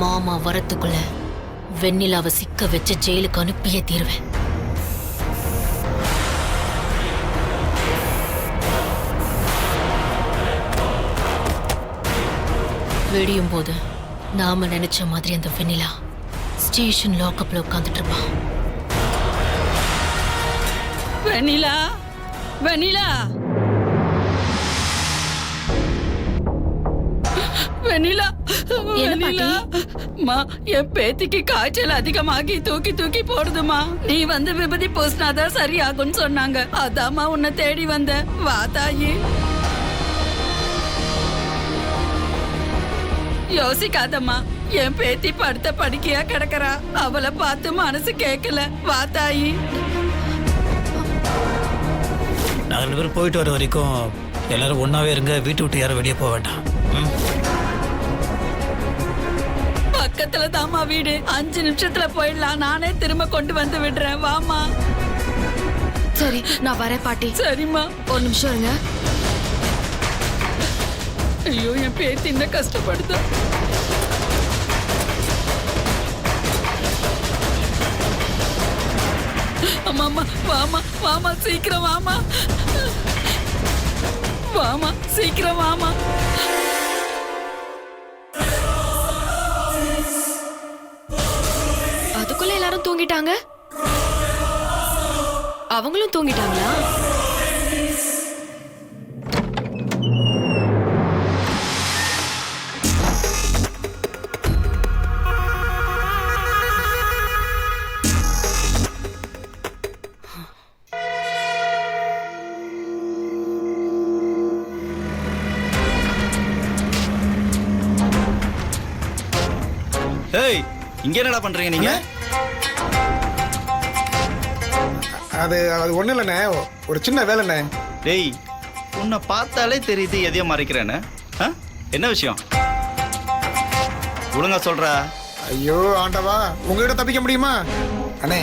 மாமா வரத்துக்குள்ள வெண்ணிலாவை சிக்க வச்சு ஜெயிலுக்கு அனுப்பியே தீருவேன். வெடியும் போது நாம நினைச்ச மாதிரி அந்த வெண்ணிலா ஸ்டேஷன் லாக்அப்ல உட்காந்துட்டு இருப்பான். வெண்ணிலா, வெண்ணிலா, வெண்ணிலா, வெண்ணிலா, மா, என் பேத்திக்கு காய்ச்சல் அதிகமாகி தூக்கி தூக்கி போடுதுமா. நீ வந்து விபதி பூசினாதான் சரியாகும்னு சொன்னாங்க. அதாம்மா உன்னை தேடி வந்த. வா தாயி. யோசிக்காதம்மா, என் பேத்தி படுத்த படுக்கையா கிடக்குறா. அவளை பார்த்து மனசு கேட்கல. வா தாயி. நாங்கள் 2 பேரும் போயிட்டு வர வரைக்கும் எல்லாரும் ஒன்னாவே இருங்க. வீட்டு விட்டு யாரும் வெளியே போக வேண்டாம். பக்கத்துல தாமா வீடு. 5 நிமிஷத்துல போயிடலாம். நானே திரும்ப கொண்டு வந்து விடுறேன். வாமா. சரி, நான் வரேன் பாட்டி. சரிம்மா. ஒரு நிமிஷம் இருங்க. ஐயோ, என் பேத்தி என்ன கஷ்டப்படுது. அம்மாமா, வாமா, வாமா, சீக்கிரம் வாமா. வாமா, சீக்கிரம் வாமா. அதுக்குள்ள எல்லாரும் தூங்கிட்டாங்க. அவங்களும் தூங்கிட்டாங்களா? ஏய், இங்க என்னடா பண்றீங்க நீங்க? அது ஒண்ணும் இல்லைண்ணே, ஒரு சின்ன வேலைண்ணே. டேய், உன்னை பார்த்தாலே தெரியுது எதையும் மறைக்கிறேன்னு. என்ன விஷயம்? ஒழுங்கா சொல்றா. ஐயோ ஆண்டவா, உங்ககிட்ட தப்பிக்க முடியுமா அண்ணே?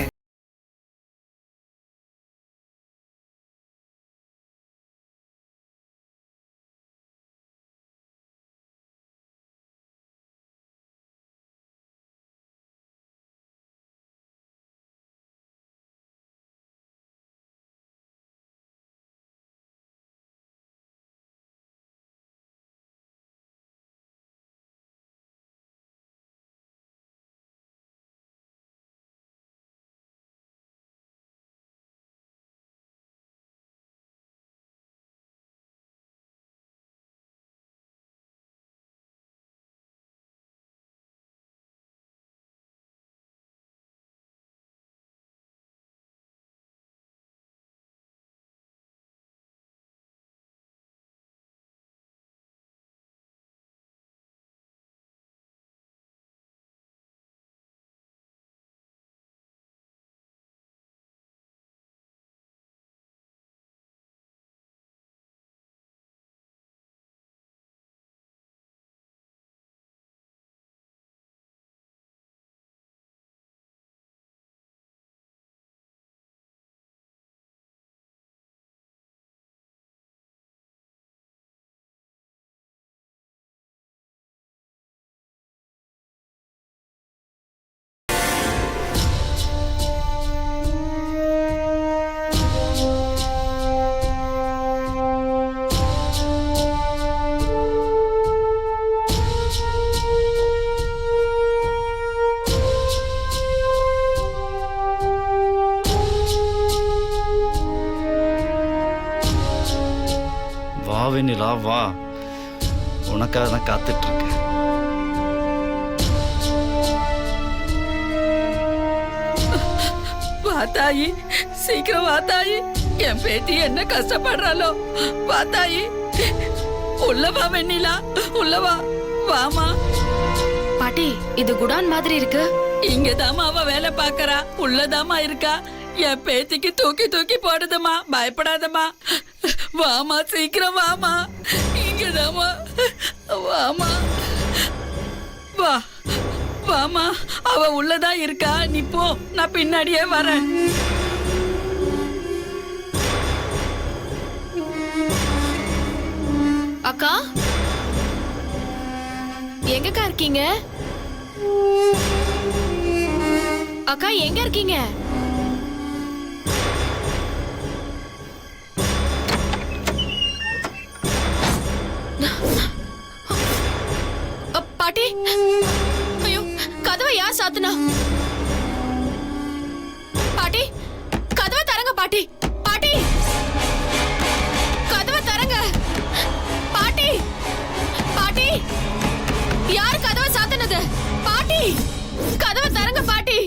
வெண்ணிலா, வா. உனக்காக தான் காத்துட்டு இருக்கேன். வா தாயி, சீக்கிரம் வா தாயி. என் பேத்தி என்ன கஷ்டப்படுறாளோ. வா தாயி. உள்ளவா வெண்ணிலா, உள்ளவா. வாமா. பாட்டி, இது குடான் மாதிரி இருக்கு. இங்கதாமா அவ வேலை பாக்கறா. உள்ளதாமா இருக்கா. என் பேத்திக்கு தூக்கி தூக்கி போடுதுமா. பயப்படாதமா. வாமா, சீக்கிரம் வாமா. இங்கதாமா. வாமா, வா. வாமா, அவ உள்ளதா இருக்கா. நீ போ, நான் பின்னாடியே வரேன். அக்கா, எங்கக்கா இருக்கீங்க? அக்கா எங்க இருக்கீங்க? பாட்டி, ஐயோ கதவை யார் சாத்துனா? பாட்டி கதவை தரங்க பாட்டி. பாட்டி கதவை தரங்க. பாட்டி பாட்டி யார் கதவை சாத்துனது? பாட்டி கதவை தரங்க பாட்டி.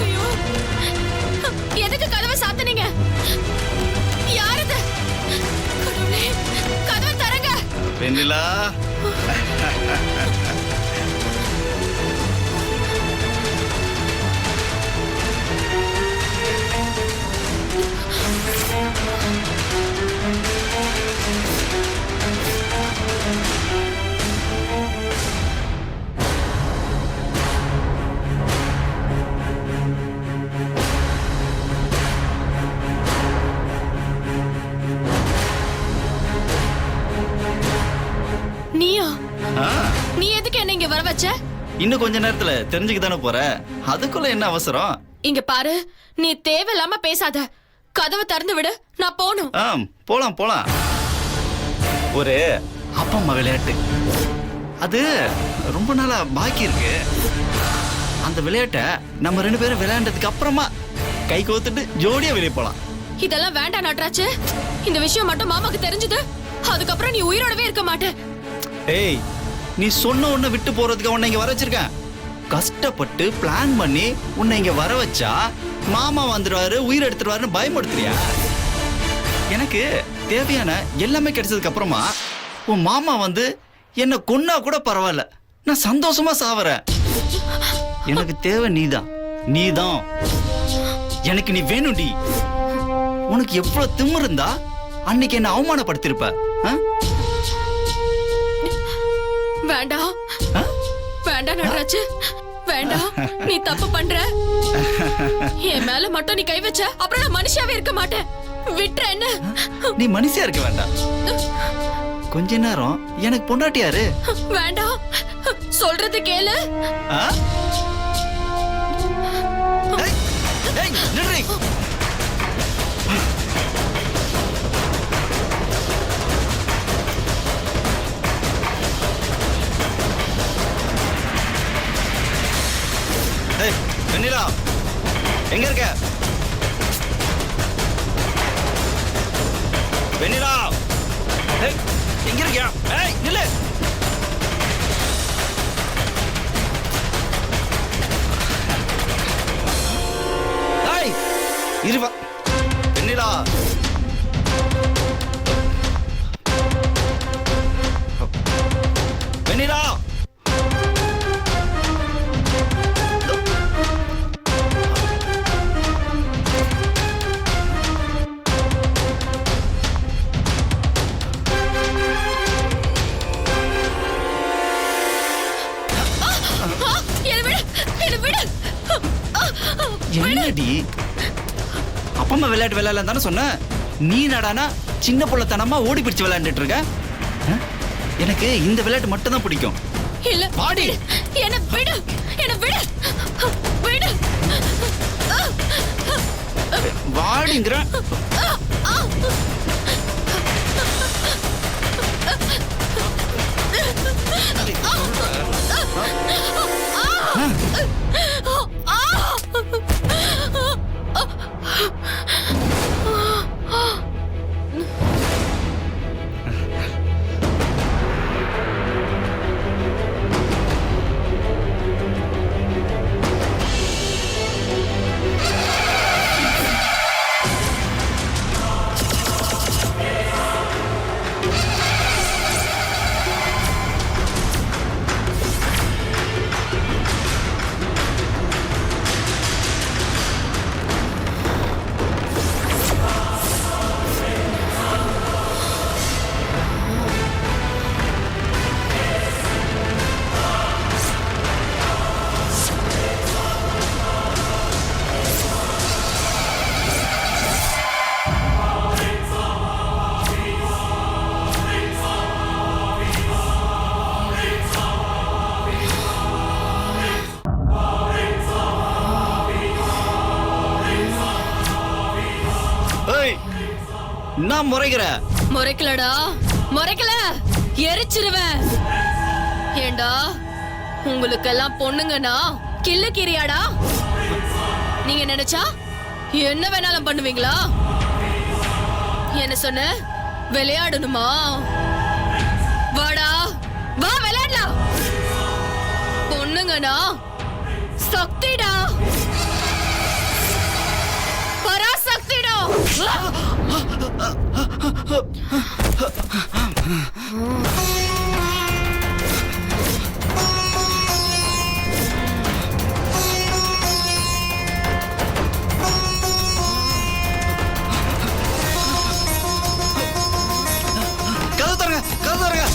ஐயோ எதுக்கு கதவை சாத்துனீங்க? யார் இது? கடவுளே கதவை தரங்க. வெண்ணிலா, நீயா? ஆ, நீ எதுக்கு என்ன இங்க வர வச்ச? இன்னும் கொஞ்ச நேரத்துல தெரிஞ்சுக்க தானே போற. அதுக்குள்ள என்ன அவசரம்? இங்க பாரு, நீ தேவையில்லாம பேசாத. கதவை திறந்து விடு, நான் போணும். போலாம் போலாம். ஒரு அப்பா அம்மா விளையாட்டு, அது ரொம்ப நாளா பாக்கி இருக்கு. அந்த விளையாட்டை நம்ம 2 பேரும் விளையாண்டதுக்கு அப்புறமா கை கோத்துட்டு ஜோடியா வெளியே போலாம். இதெல்லாம் வேண்டாம் நட்ராஜ். இந்த விஷயம் மட்டும் மாமாக்கு தெரிஞ்சது, அதுக்கப்புறம் நீ உயிரோடவே இருக்க மாட்ட. ஏய், நீ சொன்ன உன்னை விட்டு போறதுக்கு உன்னை இங்க வர வச்சிருக்கேன். கஷ்டப்பட்டு பிளான் பண்ணி உன்னை இங்க வர வச்சா மாமா வந்துடுவாரு, உயிர் எடுத்துருவாருன்னு பயமுடுத்துறியா? எனக்கு தேவையான எல்லாமே கிடைச்சதுக்கு அப்புறமா உன் மாமா வந்து என்ன கொன்னா கூட பரவாயில்ல, நான் சந்தோஷமா சாவறேன். எனக்கு தேவை நீதான், நீதான் எனக்கு நீ வேணும்டி. உனக்கு எவ்வளவு திமிரு இருந்தா அன்னைக்கு என்ன அவமானப்படுத்திருப்ப. வேண்டாம் வேண்டாம் நட்ராஜ், வேண்டாம். நீ தப்பு பண்ற. என் மேல மட்டும் நீ கை வச்ச அப்புறம் நான் மனுஷாவே இருக்க மாட்டேன். விட்டுற என்ன? நீ மனுஷியா இருக்க வேண்டாம். கொஞ்ச நேரம் எனக்கு பொண்டாட்டியாரு. வேண்டாம், சொல்றது கேளு. ஆ? ஏய், ஏய், நில்றி. ஏய், வெண்ணிலா, எங்க இருக்க? வெண்ணிலா, ஏய், எங்க இருக்கியா? ஏய், நில்லு. ஏய், இருவா. வெண்ணிலா, வெண்ணிலா. என்னடி அப்பா அம்மா விளையாட்டு விளையாடலாம் தானே சொன்ன? நீ நடானா சின்ன புள்ளத்தனமா ஓடி பிடிச்சு விளையாண்டுட்டு இருக்க. எனக்கு இந்த விளையாட்டு மட்டும் தான் பிடிக்கும். இல்ல பாடி, என்ன விடு, என்ன விடு, விடு. வாடிங்கிற. ஏய் நான் முறைகிற முறைக்கலடா, முறைக்கல, எரிச்சிருவேன். ஏண்டா உங்களுக்கெல்லாம் பொண்ணுங்கன்னா கில்லு கிரியாடா? நீங்க நினைச்சா என்ன வேணாலும் பண்ணுவீங்களா? என்ன சொன்ன? விளையாடணுமா? வாடா, வா விளையாடலாம். பொண்ணுங்கன்னா சக்திடா, பராசக்திடா. கதவு தரங்க, கதவு தரங்க.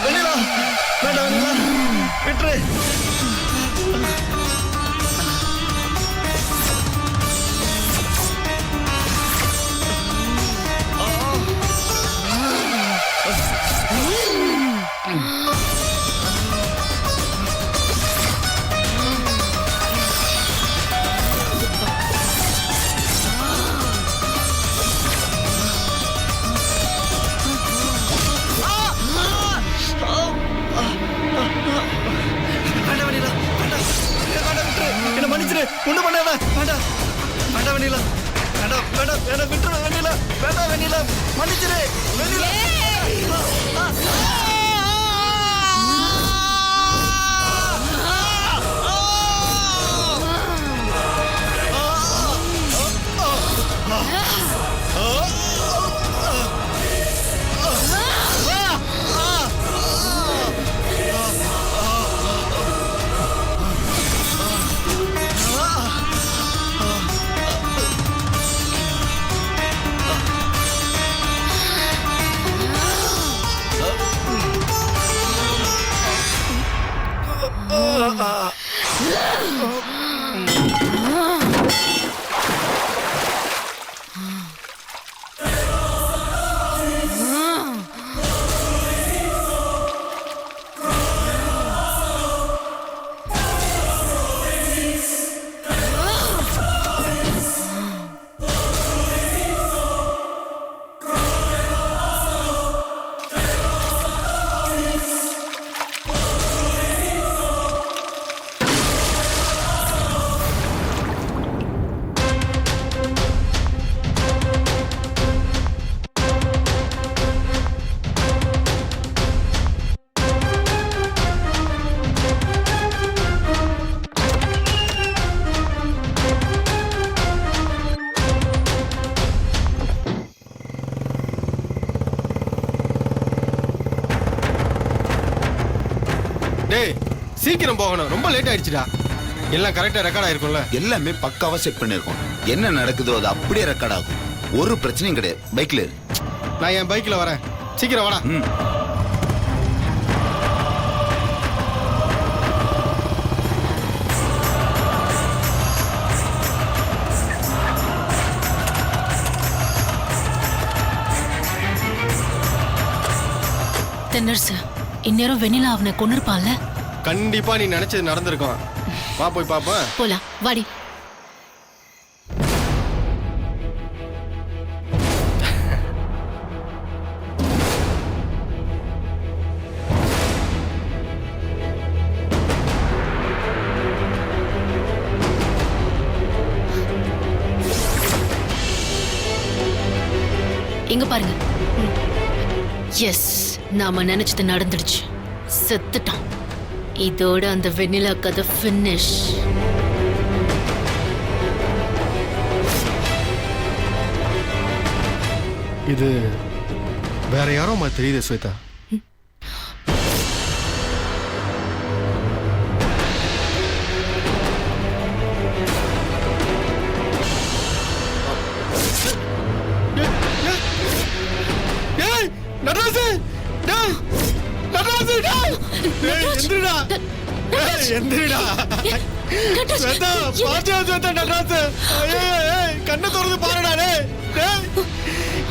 வெண்ணிலா, வேண்டாம் வெண்ணிலா, விட்டுரு. வேண்டாம் வெண்ணிலா, வேண்டாம், வேண்டாம், விட்டுரு. என்னை மன்னிச்சிரு, ஒண்ணும் பண்ணாத. வேண்டாம், வேண்டாம் வெண்ணிலா, வேண்டாம், வேண்டாம், என்னை விட்டுரு வெண்ணிலா, வேண்டாம் வெண்ணிலா, மன்னிச்சிரு வெண்ணிலா. டேய் சீக்கிரம் போகணும், ரொம்ப லேட் ஆயிடுச்சுடா. எல்லாம் கரெக்டா ரெக்கார்ட் ஆயிருக்கும்ல? எல்லாமே பக்காவா செட் பண்ணிருக்கோம். என்ன நடக்குதோ அது அப்படியே ரெக்கார்ட் ஆகும். ஒரு பிரச்சனையும் கிடையாது. பைக்ல இரு. நான் என் பைக்ல வரேன், சீக்கிரம் வாடா. தென்னரசு, இந்நேரம் வெண்ணிலா அவனை கொன்னிருப்பான்ல? கண்டிப்பா நீ நினைச்சது நடந்திருக்கும். வா போய் பாப்போம். போலாம், வாடி. பாருங்க. எஸ், நாம நினைச்சது நடந்துடுச்சு. செத்துட்டான். இதோட அந்த வெண்ணிலா கதை ஃபினிஷ். இது வேற யாரோ மாதிரி தெரியுது ஸ்வேதா. ஏய் நடராஜு, டேய் நடராஜு, டேய் எந்திரடா, ஏய் எந்திரடா. ஸ்வேதா பாத்தியா ஸ்வேதா நடராஜு, ஏய் கண்ணை திறந்து பாருடா. டேய்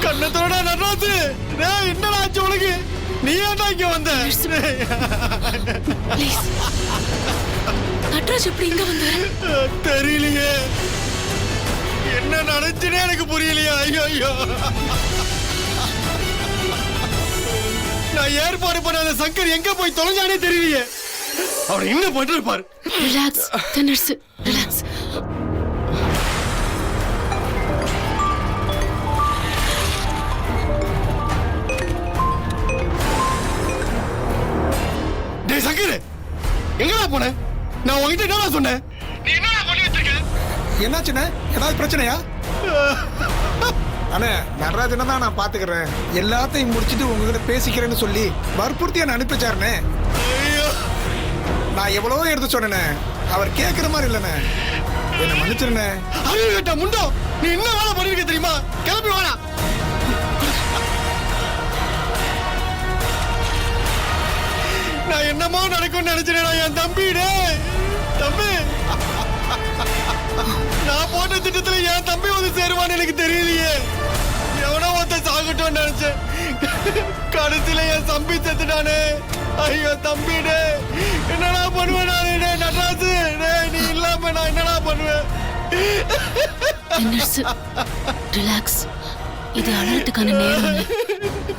கண்ணை திறடா நடராஜு. டேய் என்னடா ஆச்சு உனக்கு? நீ ஏன்டா இங்க வந்த? நட்ராஜ் எப்படி இங்க வந்தாரு? தெரியலையே, என்ன நடந்துச்சுன்னே எனக்கு புரியலையா. ஐயோ ஐயோ, நான் ஏற்பாடு பண்ணாத சங்கர் எங்க போய் தொலைஞ்சானே தெரியலையே. அவர் என்ன பண்றாரு? Relax nurse, relax. டேய் சங்கர், எங்கடா போன? நான் உன்கிட்ட என்னடா சொன்னேன்? நீ என்னடா பண்ணி வச்சிருக்க? என்னாச்சுண்ணே? ஏதாவது பிரச்சனையா? அண்ணே, நடராஜனை தான் நான் பாத்துக்கிறேன். எல்லாத்தையும் முடிச்சிட்டு உங்ககிட்ட பேசிக்கிறேன்னு சொல்லி வற்புறுத்தி என்ன அனுப்பிச்சாருண்ணே. ஐயோ, நான் எவ்வளவோ எடுத்து சொன்னேனே, அவர் கேட்கிற மாதிரி இல்லைண்ணே. என்ன மன்னிச்சிருண்ணே. அறிவு கேட்ட முண்டோ, நீ என்ன வேலை பண்ணிருக்க தெரியுமா? கிளம்பி வாடா. நான் என்னமோ நடக்கும்னு நினைச்சேன். என் தம்பி, தம்பி, நான் போட்ட திட்டத்துல என் தம்பி வந்து சேருவான்னு எனக்கு தெரியலையே. எவனோ ஒருத்தன் சாகட்டும் நினைச்சேன். கடைசியில என் தம்பி செத்துட்டானே. ஐயோ தம்பி, என்னடா பண்ணுவேன் நானே? நடராஜு, நீ இல்லாம நான் என்னடா பண்ணுவேன்? Nurse, relax. இது அழறதுக்கான நேரம் இல்லை.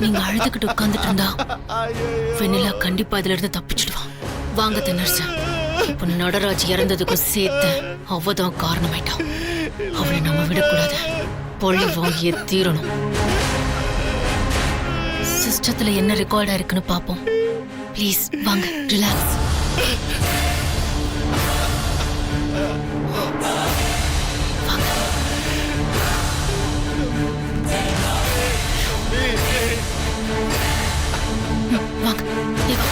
நீங்க அழுதுகிட்டு உட்கார்ந்துட்டு இருந்தா வெண்ணிலா கண்டிப்பா இதுல இருந்து தப்பிச்சிடுவான். வாங்க நர்ஸ். இப்ப நடராஜ் இறந்ததுக்கும் சேர்த்து அவதான் காரணமாயிட்டான். அவளை நம்ம விடக்கூடாது. பொழி வாங்கியே தீரணும். சிஸ்டத்துல என்ன ரெக்கார்டா இருக்குன்னு பாப்போம். ப்ளீஸ் வாங்க, ரிலாக்ஸ். வாங்க, நீ வா.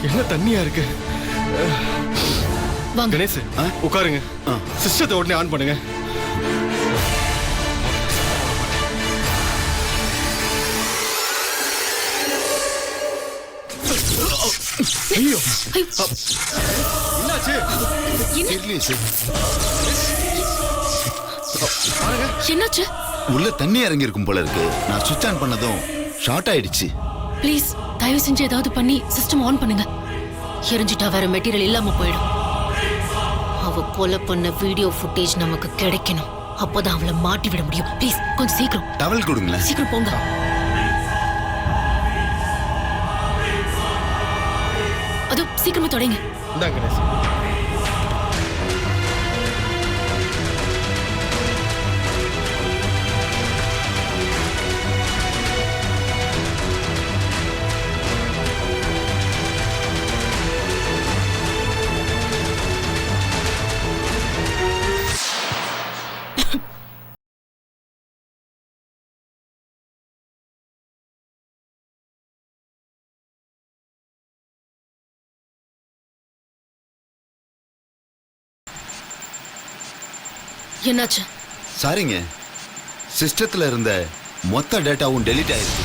என்ன தண்ணியா இருக்கு? வாங்க. கணேஷ், உட்காருங்க. சிஸ்டத்தை உடனே ஆன் பண்ணுங்க. ஐயோ, என்னாச்சு? தெரியலையே சார். என்னாச்சு? உள்ள தண்ணி இறங்கி இருக்கும் போல இருக்கு. நான் சுவிட்ச் ஆன் பண்ணதும் ஷார்ட் ஆயிடுச்சு. ப்ளீஸ் தயவு செஞ்சு ஏதாவது பண்ணி சிஸ்டம் ஆன் பண்ணுங்க. எரிஞ்சிட்டா வேற மெட்டீரியல் இல்லாம போயிடும். அவ கொலை பண்ண வீடியோ ஃபுட்டேஜ் நமக்கு கிடைக்கணும். அப்போதான் அவளை மாட்டி விட முடியும். ப்ளீஸ் கொஞ்சம் சீக்கிரம் டவல் கொடுங்களேன். சீக்கிரம் போங்க. அது சீக்கிரமா தொடங்க. இந்தா கணேஷ். என்னாச்சு? சாரிங்க, சிஸ்டத்துல இருந்த மொத்த டேட்டாவும் டெலீட் ஆயிருக்கு.